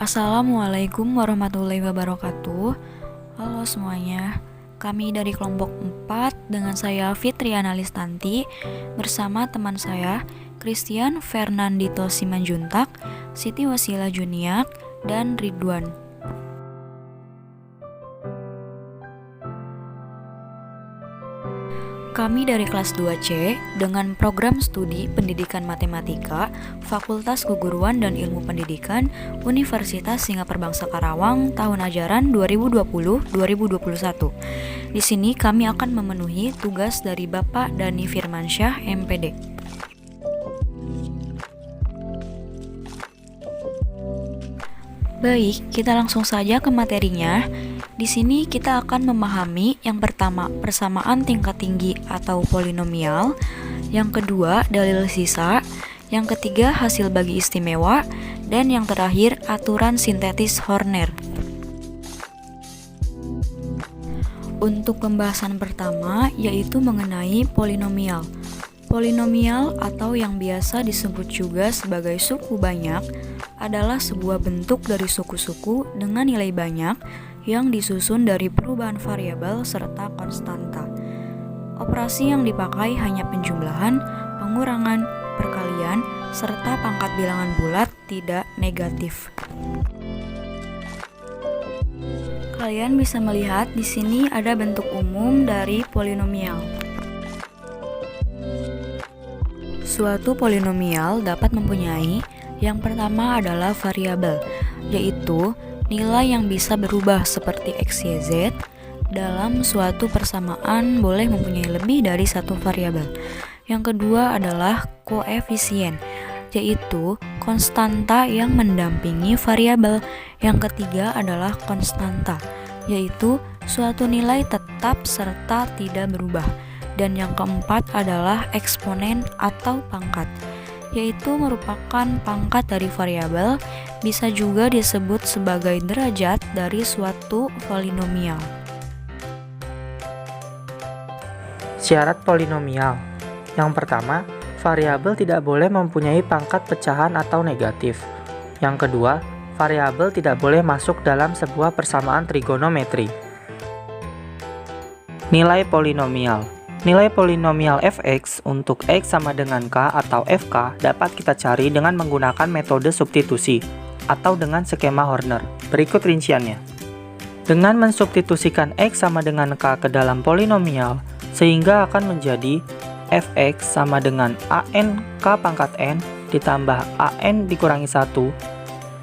Assalamualaikum warahmatullahi wabarakatuh. Halo semuanya, kami dari kelompok 4 dengan saya Fitriana Listanti bersama teman saya Christian Fernandito Simanjuntak, Siti Wasila Juniak, dan Ridwan. Kami dari kelas 2C dengan program studi Pendidikan Matematika, Fakultas Keguruan dan Ilmu Pendidikan, Universitas Singapura Bangsa Karawang tahun ajaran 2020-2021. Di sini kami akan memenuhi tugas dari Bapak Dani Firmansyah, MPD. Baik, kita langsung saja ke materinya. Di sini kita akan memahami yang pertama persamaan tingkat tinggi atau polinomial, yang kedua dalil sisa, yang ketiga hasil bagi istimewa, dan yang terakhir aturan sintetis Horner. Untuk pembahasan pertama yaitu mengenai polinomial. Polinomial atau yang biasa disebut juga sebagai suku banyak adalah sebuah bentuk dari suku-suku dengan nilai banyak yang disusun dari perubahan variabel serta konstanta. Operasi yang dipakai hanya penjumlahan, pengurangan, perkalian, serta pangkat bilangan bulat tidak negatif. Kalian bisa melihat di sini ada bentuk umum dari polinomial. Suatu polinomial dapat mempunyai yang pertama adalah variabel, yaitu nilai yang bisa berubah seperti x, y, z. Dalam suatu persamaan boleh mempunyai lebih dari satu variabel. Yang kedua adalah koefisien, yaitu konstanta yang mendampingi variabel. Yang ketiga adalah konstanta, yaitu suatu nilai tetap serta tidak berubah. Dan yang keempat adalah eksponen atau pangkat, yaitu merupakan pangkat dari variabel, bisa juga disebut sebagai derajat dari suatu polinomial. Syarat polinomial. Yang pertama, variabel tidak boleh mempunyai pangkat pecahan atau negatif. Yang kedua, variabel tidak boleh masuk dalam sebuah persamaan trigonometri. Nilai polinomial. Nilai polinomial fx untuk x sama dengan k atau fk dapat kita cari dengan menggunakan metode substitusi atau dengan skema Horner. Berikut rinciannya. Dengan mensubstitusikan x sama dengan k ke dalam polinomial, sehingga akan menjadi fx sama dengan an k pangkat n ditambah an dikurangi 1,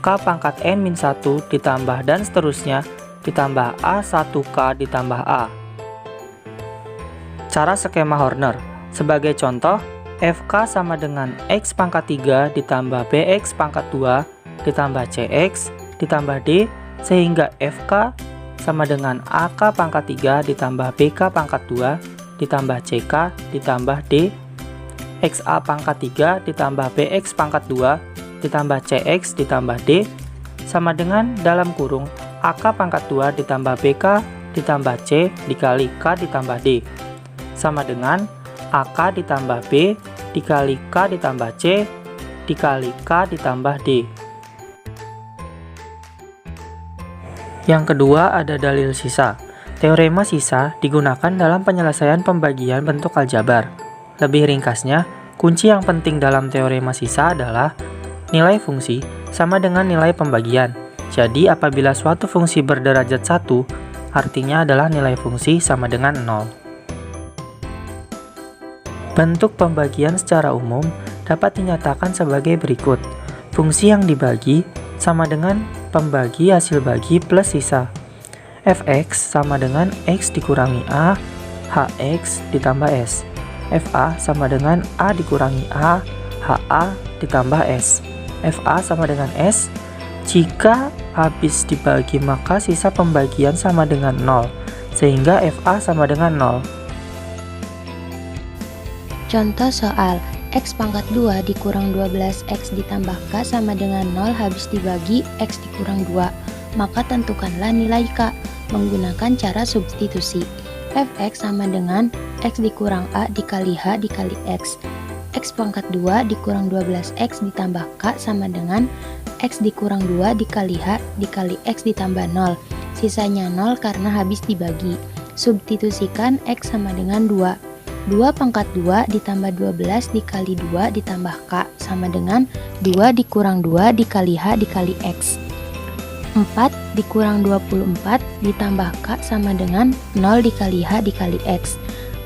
k pangkat n min 1 ditambah dan seterusnya ditambah a1k ditambah a. Cara skema Horner. Sebagai contoh, fk sama dengan x pangkat 3 ditambah bx pangkat 2 ditambah cx ditambah d, sehingga fk sama dengan ak pangkat 3 ditambah bk pangkat 2 ditambah ck ditambah d, xa pangkat 3 ditambah bx pangkat 2 ditambah cx ditambah d, sama dengan dalam kurung ak pangkat 2 ditambah bk ditambah c dikali k ditambah d, sama dengan AK ditambah B dikali K ditambah C dikali K ditambah D. Yang kedua ada dalil sisa. Teorema sisa digunakan dalam penyelesaian pembagian bentuk aljabar. Lebih ringkasnya, kunci yang penting dalam teorema sisa adalah nilai fungsi sama dengan nilai pembagian. Jadi apabila suatu fungsi berderajat 1, artinya adalah nilai fungsi sama dengan 0. Bentuk pembagian secara umum dapat dinyatakan sebagai berikut. Fungsi yang dibagi sama dengan pembagi hasil bagi plus sisa. Fx sama dengan x dikurangi a, hx ditambah s. Fa sama dengan a dikurangi a, ha ditambah s. Fa sama dengan s. Jika habis dibagi maka sisa pembagian sama dengan 0, sehingga Fa sama dengan 0. Contoh soal x pangkat 2 dikurang 12x ditambah k sama dengan 0 habis dibagi x dikurang 2. Maka tentukanlah nilai k menggunakan cara substitusi. Fx sama dengan x dikurang a dikali h dikali x. X pangkat 2 dikurang 12x ditambah k sama dengan X dikurang 2 dikali H dikali X ditambah 0. Sisanya 0 karena habis dibagi. Substitusikan X sama dengan 2. 2 pangkat 2 ditambah 12 dikali 2 ditambah K sama dengan 2 dikurang 2 dikali H dikali X. 4 dikurang 24 ditambah K sama dengan 0 dikali H dikali X.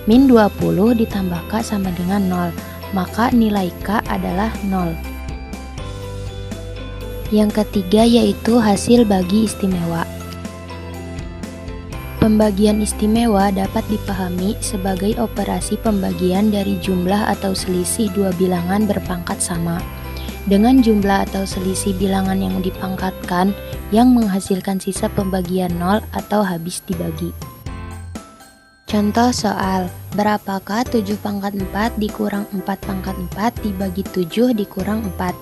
Min 20 ditambah K sama dengan 0, maka nilai K adalah 0. Yang ketiga yaitu hasil bagi istimewa. Pembagian istimewa dapat dipahami sebagai operasi pembagian dari jumlah atau selisih dua bilangan berpangkat sama dengan jumlah atau selisih bilangan yang dipangkatkan yang menghasilkan sisa pembagian 0 atau habis dibagi. Contoh soal, berapakah 7 pangkat 4 dikurang 4 pangkat 4 dibagi 7 dikurang 4?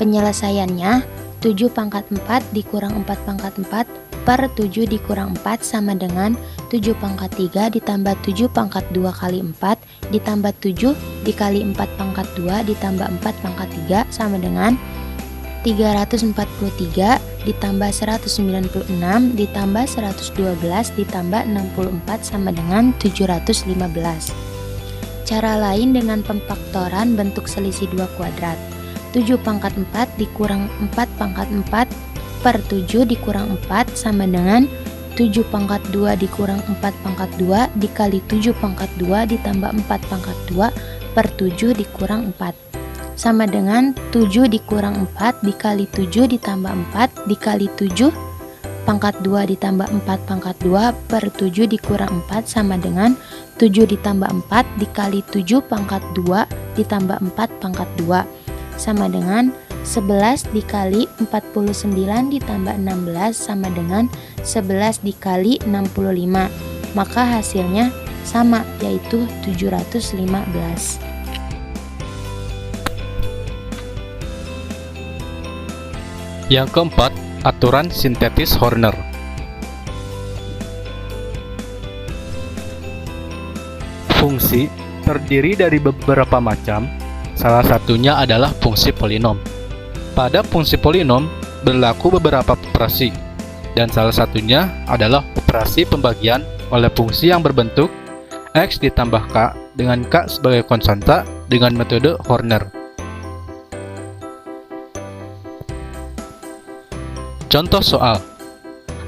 Penyelesaiannya, 7 pangkat 4 dikurang 4 pangkat 4 per 7 dikurang 4 sama dengan 7 pangkat 3 ditambah 7 pangkat 2 kali 4 ditambah 7 dikali 4 pangkat 2 ditambah 4 pangkat 3 sama dengan 343 ditambah 196 ditambah 112 ditambah 64 sama dengan 715. Cara lain dengan pemfaktoran bentuk selisih 2 kuadrat. 7 pangkat 4 dikurang 4 pangkat 4 per 7 dikurang 4 sama dengan 7 pangkat 2 dikurang 4 pangkat 2 dikali 7 pangkat 2 ditambah 4 pangkat 2 per 7 dikurang 4 sama dengan 7 dikurang 4 dikali 7 ditambah 4 dikali 7 pangkat 2 ditambah 4 pangkat 2 per 7 dikurang 4 sama dengan 7 ditambah 4 dikali 7 pangkat 2 ditambah 4 pangkat 2 sama dengan 11 dikali 49 ditambah 16 sama dengan 11 dikali 65. Maka hasilnya sama, yaitu 715. Yang keempat, aturan sintetis Horner. Fungsi terdiri dari beberapa macam, salah satunya adalah fungsi polinom. Pada fungsi polinom berlaku beberapa operasi, dan salah satunya adalah operasi pembagian oleh fungsi yang berbentuk X ditambah K dengan K sebagai konstanta dengan metode Horner. Contoh soal,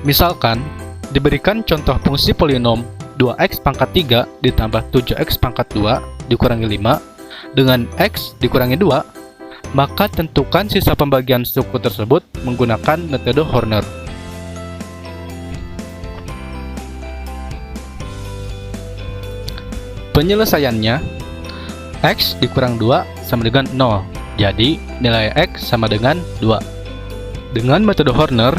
misalkan diberikan contoh fungsi polinom 2x pangkat 3 ditambah 7x pangkat 2 dikurangi 5 dengan x dikurangi 2, maka tentukan sisa pembagian suku tersebut menggunakan metode Horner. Penyelesaiannya, x dikurang 2 sama dengan 0, jadi nilai x sama dengan 2. Dengan metode Horner,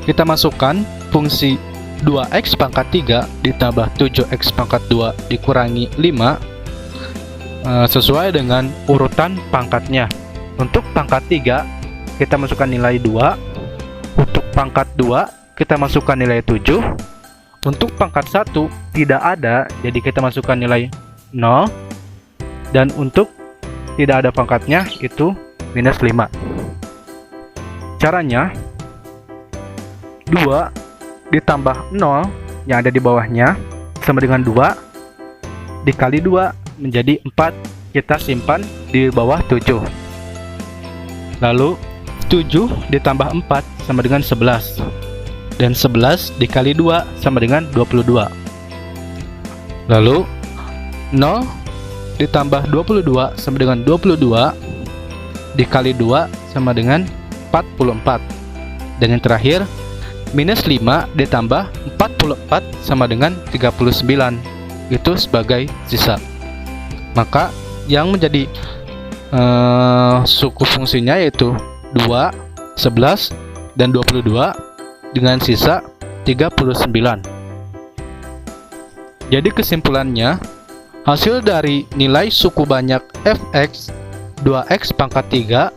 kita masukkan fungsi 2x pangkat 3 ditambah 7x pangkat 2 dikurangi 5 sesuai dengan urutan pangkatnya. Untuk pangkat 3, kita masukkan nilai 2. Untuk pangkat 2, kita masukkan nilai 7. Untuk pangkat 1, tidak ada, jadi kita masukkan nilai 0. Dan untuk tidak ada pangkatnya, itu minus 5. Caranya, 2 ditambah 0 yang ada di bawahnya sama dengan 2 dikali 2 menjadi 4. Kita simpan di bawah 7. Lalu 7 ditambah 4 sama dengan 11. Dan 11 dikali 2 sama dengan 22. Lalu 0 ditambah 22 sama dengan 22 dikali 2 sama dengan 44. Dan yang terakhir, minus 5 ditambah 44 sama dengan 39. Itu sebagai sisa. Maka yang menjadi suku fungsinya yaitu 2, 11, dan 22 dengan sisa 39. Jadi kesimpulannya, hasil dari nilai suku banyak fx 2x pangkat 3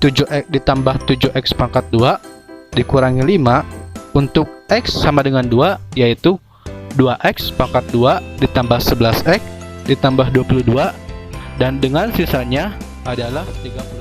7x ditambah 7x pangkat 2 dikurangi 5 untuk x sama dengan 2 yaitu 2x pangkat 2 ditambah 11x ditambah 22 dan dengan sisanya adalah 30.